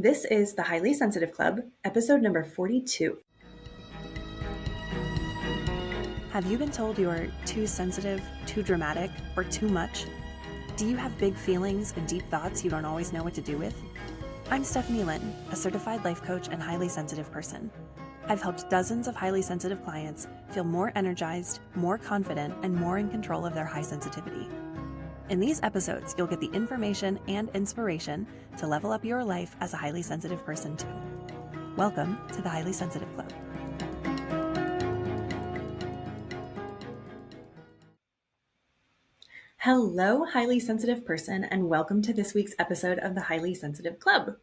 This is the Highly Sensitive Club, episode number 42. Have you been told you're too sensitive, too dramatic, or too much? Do you have big feelings and deep thoughts you don't always know what to do with? I'm Stephanie Linn, a certified life coach and highly sensitive person. I've helped dozens of highly sensitive clients feel more energized, more confident, and more in control of their high sensitivity. In these episodes, you'll get the information and inspiration to level up your life as a highly sensitive person too. Welcome to the Highly Sensitive Club. Hello, highly sensitive person, and welcome to this week's episode of the Highly Sensitive Club.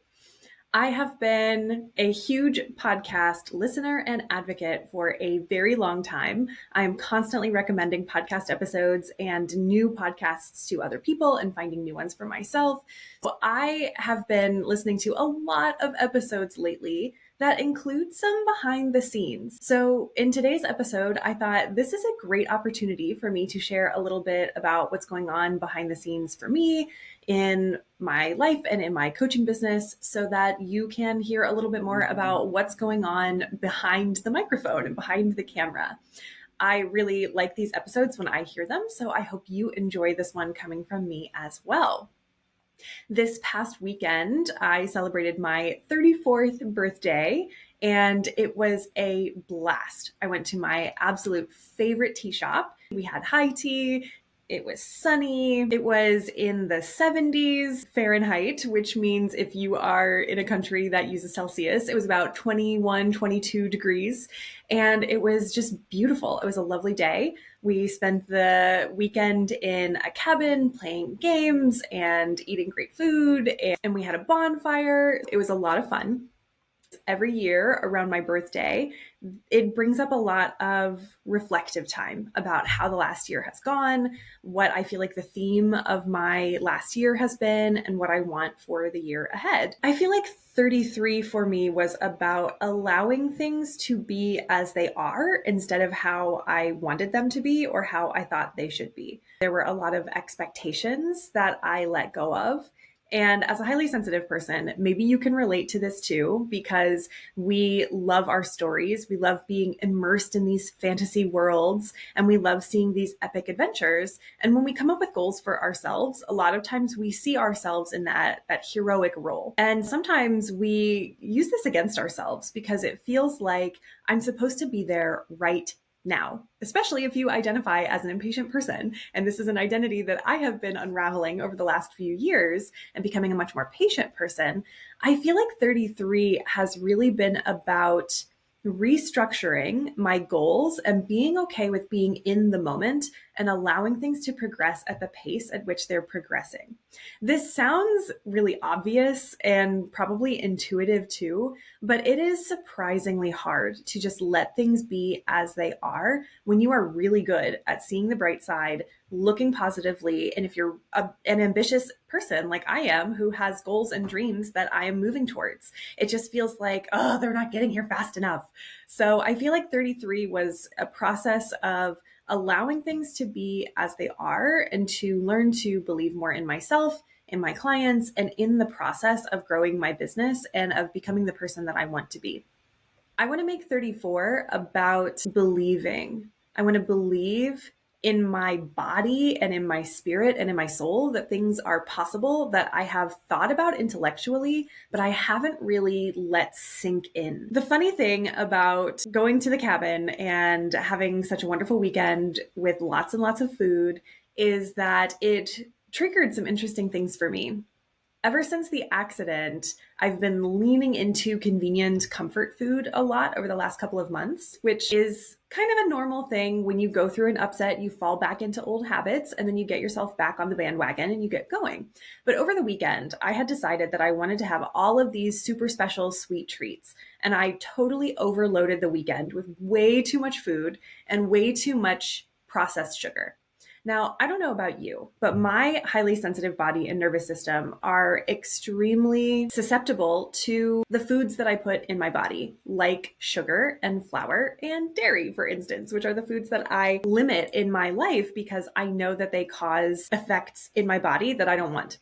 I have been a huge podcast listener and advocate for a very long time. I am constantly recommending podcast episodes and new podcasts to other people and finding new ones for myself. So I have been listening to a lot of episodes lately that include some behind the scenes. So in today's episode, I thought this is a great opportunity for me to share a little bit about what's going on behind the scenes for me in my life and in my coaching business, so that you can hear a little bit more about what's going on behind the microphone and behind the camera. I really like these episodes when I hear them, so I hope you enjoy this one coming from me as well. This past weekend, I celebrated my 34th birthday, and it was a blast. I went to my absolute favorite tea shop. We had high tea. It was sunny. It was in the 70s Fahrenheit, which means if you are in a country that uses Celsius, it was about 21, 22 degrees. And it was just beautiful. It was a lovely day. We spent the weekend in a cabin playing games and eating great food. And we had a bonfire. It was a lot of fun. Every year around my birthday, it brings up a lot of reflective time about how the last year has gone, what I feel like the theme of my last year has been, and what I want for the year ahead. I feel like 33 for me was about allowing things to be as they are instead of how I wanted them to be or how I thought they should be. There were a lot of expectations that I let go of. And as a highly sensitive person, maybe you can relate to this too, because we love our stories. We love being immersed in these fantasy worlds, and we love seeing these epic adventures. And when we come up with goals for ourselves, a lot of times we see ourselves in that heroic role. And sometimes we use this against ourselves because it feels like I'm supposed to be there right now, especially if you identify as an impatient person. And this is an identity that I have been unraveling over the last few years and becoming a much more patient person. I feel like 33 has really been about restructuring my goals and being okay with being in the moment and allowing things to progress at the pace at which they're progressing. This sounds really obvious and probably intuitive too, but it is surprisingly hard to just let things be as they are when you are really good at seeing the bright side, looking positively. And if you're an ambitious person like I am, who has goals and dreams that I am moving towards, it just feels like, oh, they're not getting here fast enough. So I feel like 33 was a process of allowing things to be as they are and to learn to believe more in myself, in my clients, and in the process of growing my business and of becoming the person that I want to be. I want to make 34 about believing. I want to believe in my body and in my spirit and in my soul that things are possible that I have thought about intellectually, but I haven't really let sink in. The funny thing about going to the cabin and having such a wonderful weekend with lots and lots of food is that it triggered some interesting things for me. Ever since the accident, I've been leaning into convenient comfort food a lot over the last couple of months, which is kind of a normal thing. When you go through an upset, you fall back into old habits and then you get yourself back on the bandwagon and you get going. But over the weekend, I had decided that I wanted to have all of these super special sweet treats. And I totally overloaded the weekend with way too much food and way too much processed sugar. Now, I don't know about you, but my highly sensitive body and nervous system are extremely susceptible to the foods that I put in my body, like sugar and flour and dairy, for instance, which are the foods that I limit in my life because I know that they cause effects in my body that I don't want.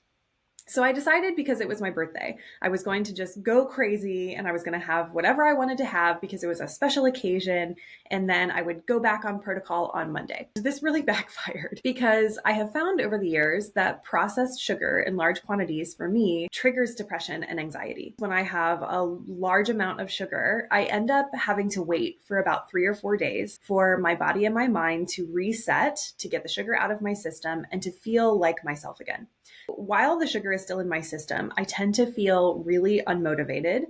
So I decided, because it was my birthday, I was going to just go crazy and I was going to have whatever I wanted to have because it was a special occasion. And then I would go back on protocol on Monday. This really backfired because I have found over the years that processed sugar in large quantities for me triggers depression and anxiety. When I have a large amount of sugar, I end up having to wait for about 3 or 4 days for my body and my mind to reset, to get the sugar out of my system and to feel like myself again. While the sugar is still in my system, I tend to feel really unmotivated.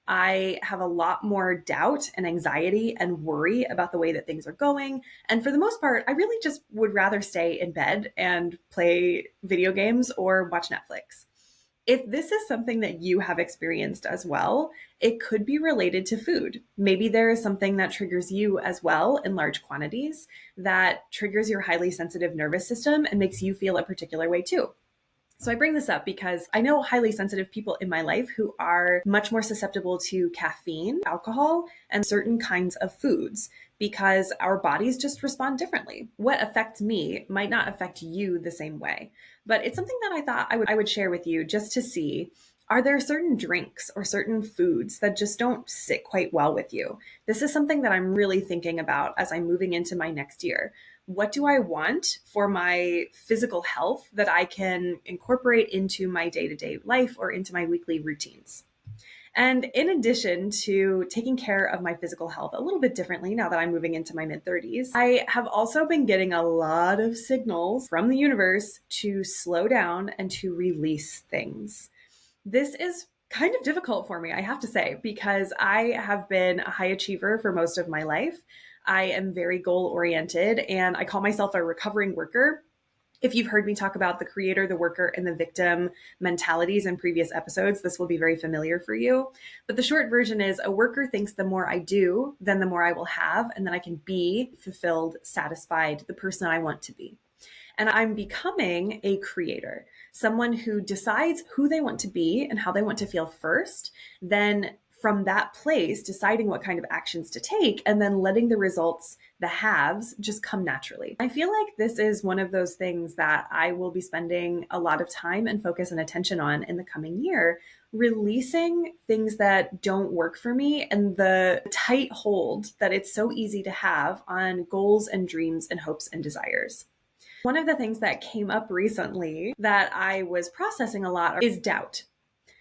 I have a lot more doubt and anxiety and worry about the way that things are going. And for the most part, I really just would rather stay in bed and play video games or watch Netflix. If this is something that you have experienced as well, it could be related to food. Maybe there is something that triggers you as well in large quantities that triggers your highly sensitive nervous system and makes you feel a particular way too. So I bring this up because I know highly sensitive people in my life who are much more susceptible to caffeine, alcohol, and certain kinds of foods because our bodies just respond differently. What affects me might not affect you the same way, but it's something that I thought I would share with you just to see, are there certain drinks or certain foods that just don't sit quite well with you? This is something that I'm really thinking about as I'm moving into my next year. What do I want for my physical health that I can incorporate into my day-to-day life or into my weekly routines? And in addition to taking care of my physical health a little bit differently now that I'm moving into my mid-30s, I have also been getting a lot of signals from the universe to slow down and to release things. This is kind of difficult for me, I have to say, because I have been a high achiever for most of my life. I am very goal oriented and I call myself a recovering worker. If you've heard me talk about the creator, the worker, and the victim mentalities in previous episodes, this will be very familiar for you. But the short version is a worker thinks the more I do, then the more I will have, and then I can be fulfilled, satisfied, the person I want to be. And I'm becoming a creator, someone who decides who they want to be and how they want to feel first, then from that place, deciding what kind of actions to take, and then letting the results, the haves, just come naturally. I feel like this is one of those things that I will be spending a lot of time and focus and attention on in the coming year, releasing things that don't work for me and the tight hold that it's so easy to have on goals and dreams and hopes and desires. One of the things that came up recently that I was processing a lot is doubt.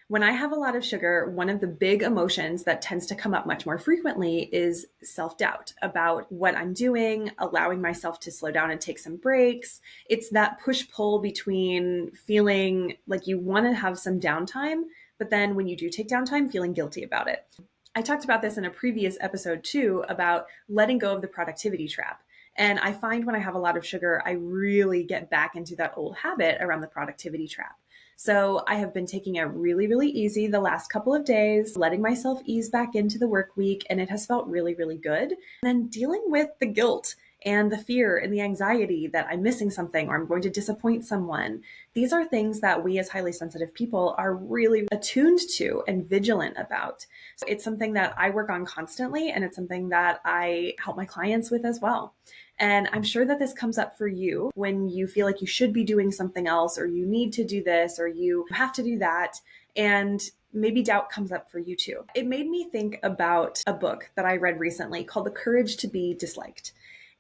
When I have a lot of sugar, one of the big emotions that tends to come up much more frequently is self-doubt about what I'm doing, allowing myself to slow down and take some breaks. It's that push-pull between feeling like you want to have some downtime, but then when you do take downtime, feeling guilty about it. I talked about this in a previous episode too, about letting go of the productivity trap. And I find when I have a lot of sugar, I really get back into that old habit around the productivity trap. So I have been taking it really, really easy the last couple of days, letting myself ease back into the work week, and it has felt really, really good. And then dealing with the guilt and the fear and the anxiety that I'm missing something or I'm going to disappoint someone. These are things that we as highly sensitive people are really attuned to and vigilant about. So it's something that I work on constantly, and it's something that I help my clients with as well. And I'm sure that this comes up for you when you feel like you should be doing something else, or you need to do this, or you have to do that. And maybe doubt comes up for you too. It made me think about a book that I read recently called The Courage to Be Disliked.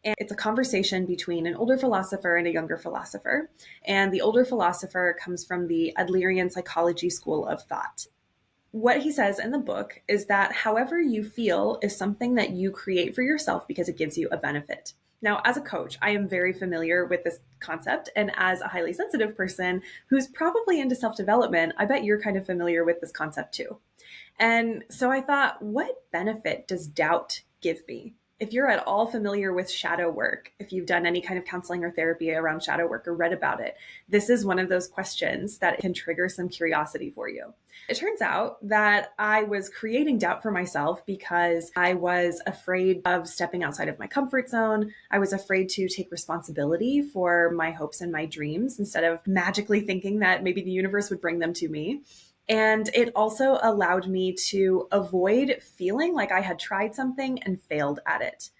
And it's a conversation between an older philosopher and a younger philosopher. And the older philosopher comes from the Adlerian psychology school of thought. What he says in the book is that however you feel is something that you create for yourself because it gives you a benefit. Now, as a coach, I am very familiar with this concept. And as a highly sensitive person who's probably into self-development, I bet you're kind of familiar with this concept too. And so I thought, what benefit does doubt give me? If you're at all familiar with shadow work, if you've done any kind of counseling or therapy around shadow work or read about it, this is one of those questions that can trigger some curiosity for you. It turns out that I was creating doubt for myself because I was afraid of stepping outside of my comfort zone. I was afraid to take responsibility for my hopes and my dreams instead of magically thinking that maybe the universe would bring them to me. And it also allowed me to avoid feeling like I had tried something and failed at it.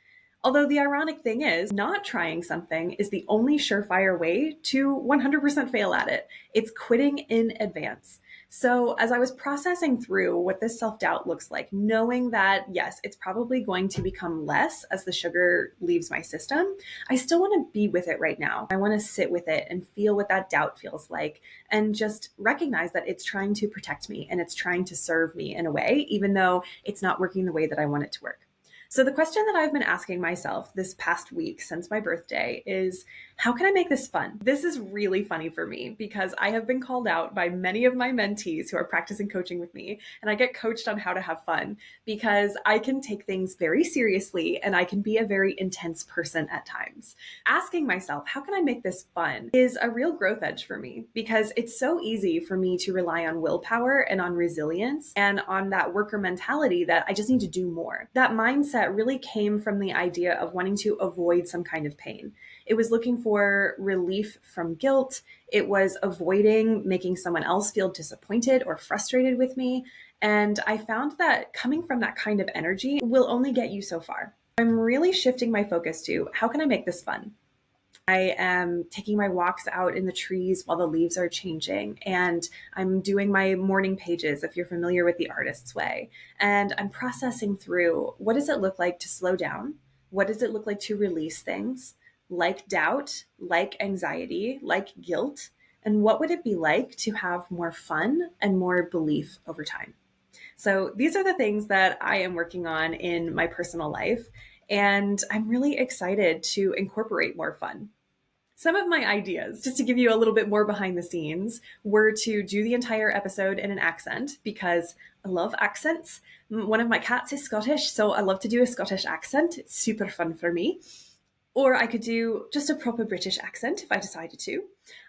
Although the ironic thing is, not trying something is the only surefire way to 100% fail at it. It's quitting in advance. So, as I was processing through what this self doubt looks like, knowing that, yes, it's probably going to become less as the sugar leaves my system, I still want to be with it right now. I want to sit with it and feel what that doubt feels like and just recognize that it's trying to protect me and it's trying to serve me in a way, even though it's not working the way that I want it to work. So, the question that I've been asking myself this past week since my birthday is, how can I make this fun? This is really funny for me because I have been called out by many of my mentees who are practicing coaching with me, and I get coached on how to have fun because I can take things very seriously and I can be a very intense person at times. Asking myself, how can I make this fun, is a real growth edge for me because it's so easy for me to rely on willpower and on resilience and on that worker mentality that I just need to do more. That mindset really came from the idea of wanting to avoid some kind of pain. It was looking for relief from guilt. It was avoiding making someone else feel disappointed or frustrated with me. And I found that coming from that kind of energy will only get you so far. I'm really shifting my focus to, how can I make this fun? I am taking my walks out in the trees while the leaves are changing, and I'm doing my morning pages, if you're familiar with the artist's way. And I'm processing through, what does it look like to slow down? What does it look like to release things like doubt, like anxiety, like guilt? And what would it be like to have more fun and more belief over time? So these are the things that I am working on in my personal life. And I'm really excited to incorporate more fun. Some of my ideas, just to give you a little bit more behind the scenes, were to do the entire episode in an accent because I love accents. One of my cats is Scottish, so I love to do a Scottish accent. It's super fun for me. Or I could do just a proper British accent if I decided to.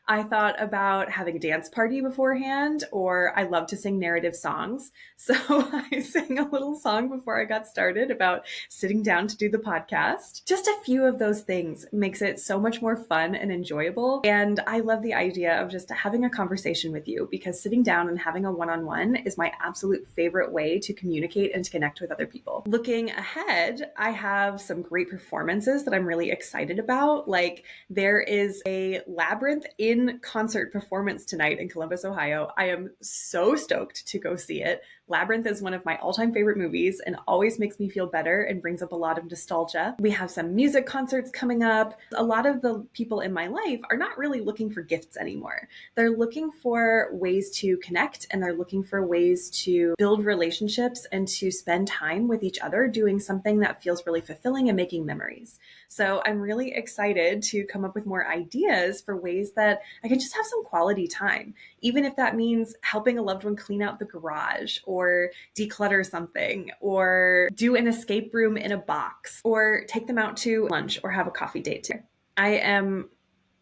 I thought about having a dance party beforehand, or I love to sing narrative songs. So I sang a little song before I got started about sitting down to do the podcast. Just a few of those things makes it so much more fun and enjoyable. And I love the idea of just having a conversation with you because sitting down and having a one-on-one is my absolute favorite way to communicate and to connect with other people. Looking ahead, I have some great performances that I'm really excited about. Like, there is a Labyrinth in concert performance tonight in Columbus, Ohio. I am so stoked to go see it. Labyrinth is one of my all-time favorite movies and always makes me feel better and brings up a lot of nostalgia. We have some music concerts coming up. A lot of the people in my life are not really looking for gifts anymore. They're looking for ways to connect, and they're looking for ways to build relationships and to spend time with each other doing something that feels really fulfilling and making memories. So I'm really excited to come up with more ideas for ways that I can just have some quality time, even if that means helping a loved one clean out the garage or declutter something or do an escape room in a box or take them out to lunch or have a coffee date too. I am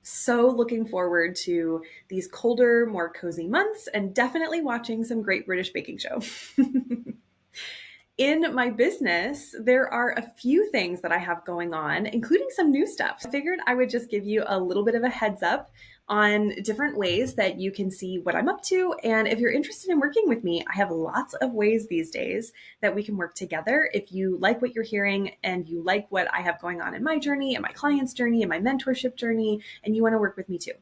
so looking forward to these colder, more cozy months and definitely watching some Great British Baking Show. In my business, there are a few things that I have going on, including some new stuff. I figured I would just give you a little bit of a heads up on different ways that you can see what I'm up to. And if you're interested in working with me, I have lots of ways these days that we can work together. If you like what you're hearing and you like what I have going on in my journey and my client's journey and my mentorship journey, and you want to work with me too.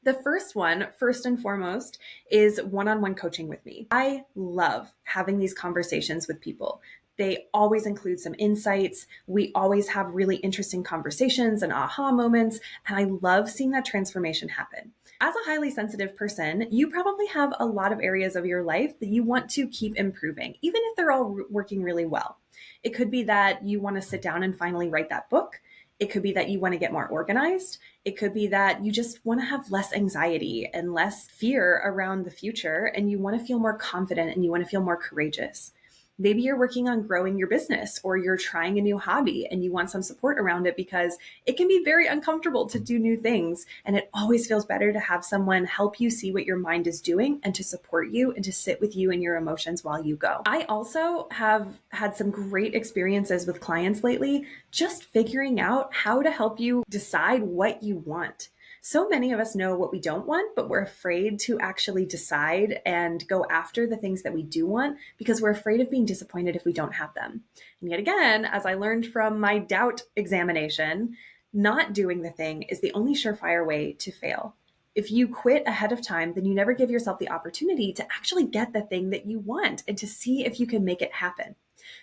The first one, first and foremost, is one-on-one coaching with me. I love having these conversations with people. They always include some insights. We always have really interesting conversations and aha moments, and I love seeing that transformation happen. As a highly sensitive person, you probably have a lot of areas of your life that you want to keep improving, even if they're all working really well. It could be that you want to sit down and finally write that book. It could be that you want to get more organized. It could be that you just want to have less anxiety and less fear around the future, and you want to feel more confident and you want to feel more courageous. Maybe you're working on growing your business, or you're trying a new hobby and you want some support around it because it can be very uncomfortable to do new things. And it always feels better to have someone help you see what your mind is doing and to support you and to sit with you and your emotions while you go. I also have had some great experiences with clients lately, just figuring out how to help you decide what you want. So many of us know what we don't want, but we're afraid to actually decide and go after the things that we do want because we're afraid of being disappointed if we don't have them. And yet again, as I learned from my doubt examination, not doing the thing is the only surefire way to fail. If you quit ahead of time, then you never give yourself the opportunity to actually get the thing that you want and to see if you can make it happen.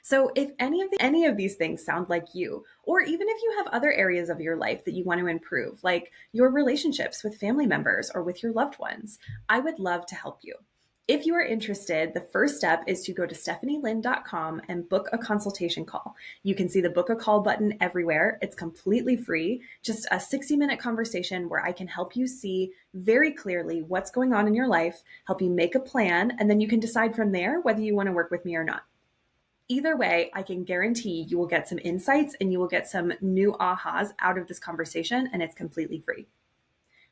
So if any of these things sound like you, or even if you have other areas of your life that you want to improve, like your relationships with family members or with your loved ones, I would love to help you. If you are interested, the first step is to go to stephanielinn.com and book a consultation call. You can see the book a call button everywhere. It's completely free, just a 60-minute conversation where I can help you see very clearly what's going on in your life, help you make a plan, and then you can decide from there whether you want to work with me or not. Either way, I can guarantee you will get some insights and you will get some new ahas out of this conversation, and it's completely free.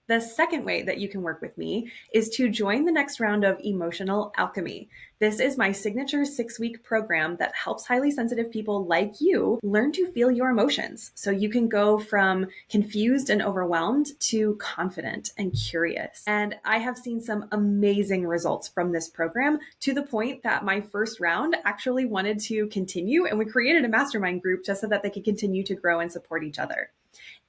The second way that you can work with me is to join the next round of Emotional Alchemy. This is my signature 6-week program that helps highly sensitive people like you learn to feel your emotions so you can go from confused and overwhelmed to confident and curious. And I have seen some amazing results from this program to the point that my first round actually wanted to continue, and we created a mastermind group just so that they could continue to grow and support each other.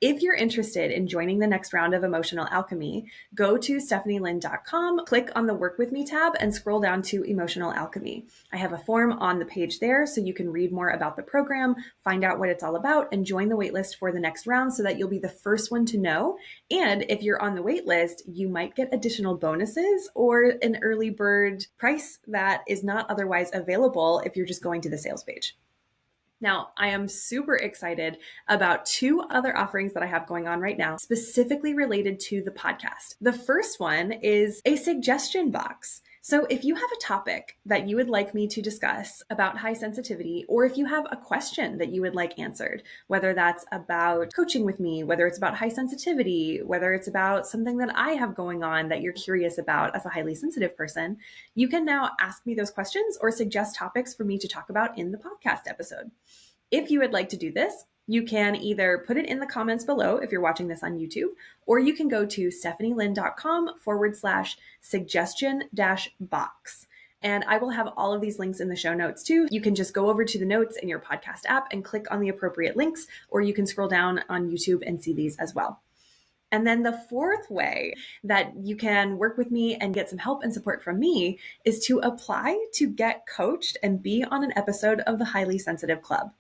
If you're interested in joining the next round of Emotional Alchemy, go to stephanielinn.com, click on the Work With Me tab, and scroll down to Emotional Alchemy. I have a form on the page there so you can read more about the program, find out what it's all about, and join the waitlist for the next round so that you'll be the first one to know. And if you're on the waitlist, you might get additional bonuses or an early bird price that is not otherwise available if you're just going to the sales page. Now, I am super excited about 2 other offerings that I have going on right now, specifically related to the podcast. The first one is a suggestion box. So if you have a topic that you would like me to discuss about high sensitivity, or if you have a question that you would like answered, whether that's about coaching with me, whether it's about high sensitivity, whether it's about something that I have going on that you're curious about as a highly sensitive person, you can now ask me those questions or suggest topics for me to talk about in the podcast episode. If you would like to do this, you can either put it in the comments below if you're watching this on YouTube, or you can go to stephanielinn.com/suggestion-box. And I will have all of these links in the show notes too. You can just go over to the notes in your podcast app and click on the appropriate links, or you can scroll down on YouTube and see these as well. And then the fourth way that you can work with me and get some help and support from me is to apply to get coached and be on an episode of the Highly Sensitive Club.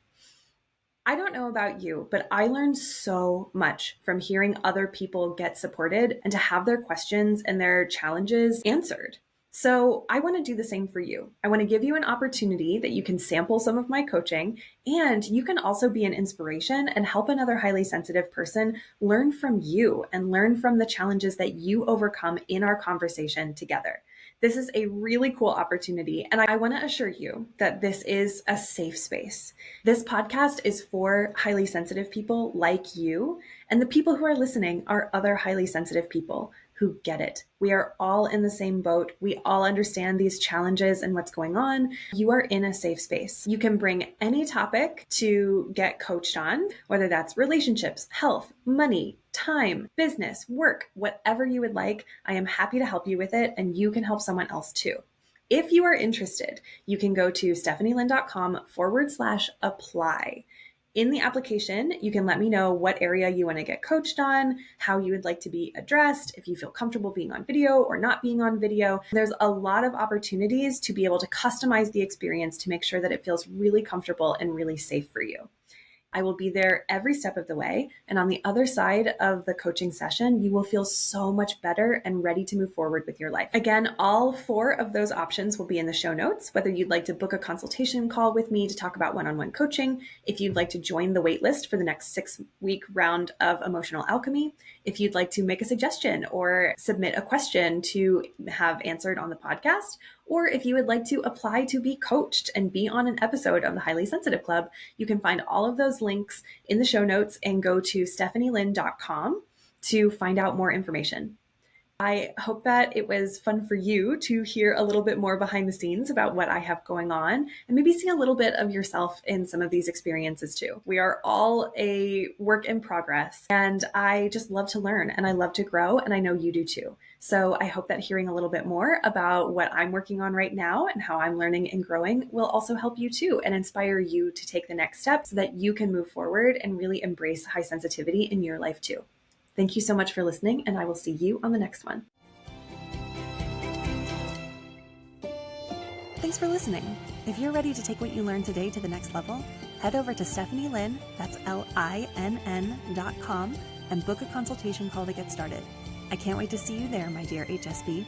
I don't know about you, but I learned so much from hearing other people get supported and to have their questions and their challenges answered. So I want to do the same for you. I want to give you an opportunity that you can sample some of my coaching, and you can also be an inspiration and help another highly sensitive person learn from you and learn from the challenges that you overcome in our conversation together. This is a really cool opportunity, and I want to assure you that this is a safe space. This podcast is for highly sensitive people like you, and the people who are listening are other highly sensitive people who get it. We are all in the same boat. We all understand these challenges and what's going on. You are in a safe space. You can bring any topic to get coached on, whether that's relationships, health, money, time, business, work, whatever you would like. I am happy to help you with it, and you can help someone else too. If you are interested, you can go to stephanielinn.com/apply. In the application, you can let me know what area you want to get coached on, how you would like to be addressed, if you feel comfortable being on video or not being on video. There's a lot of opportunities to be able to customize the experience to make sure that it feels really comfortable and really safe for you. I will be there every step of the way. And on the other side of the coaching session, you will feel so much better and ready to move forward with your life. Again, all 4 of those options will be in the show notes, whether you'd like to book a consultation call with me to talk about one-on-one coaching, if you'd like to join the waitlist for the next 6-week round of Emotional Alchemy, if you'd like to make a suggestion or submit a question to have answered on the podcast, or if you would like to apply to be coached and be on an episode of the Highly Sensitive Club, you can find all of those links in the show notes and go to stephanielinn.com to find out more information. I hope that it was fun for you to hear a little bit more behind the scenes about what I have going on and maybe see a little bit of yourself in some of these experiences too. We are all a work in progress, and I just love to learn and I love to grow, and I know you do too. So I hope that hearing a little bit more about what I'm working on right now and how I'm learning and growing will also help you too and inspire you to take the next step so that you can move forward and really embrace high sensitivity in your life too. Thank you so much for listening, and I will see you on the next one. Thanks for listening. If you're ready to take what you learned today to the next level, head over to StephanieLinn, that's LINN.com, and book a consultation call to get started. I can't wait to see you there, my dear HSP.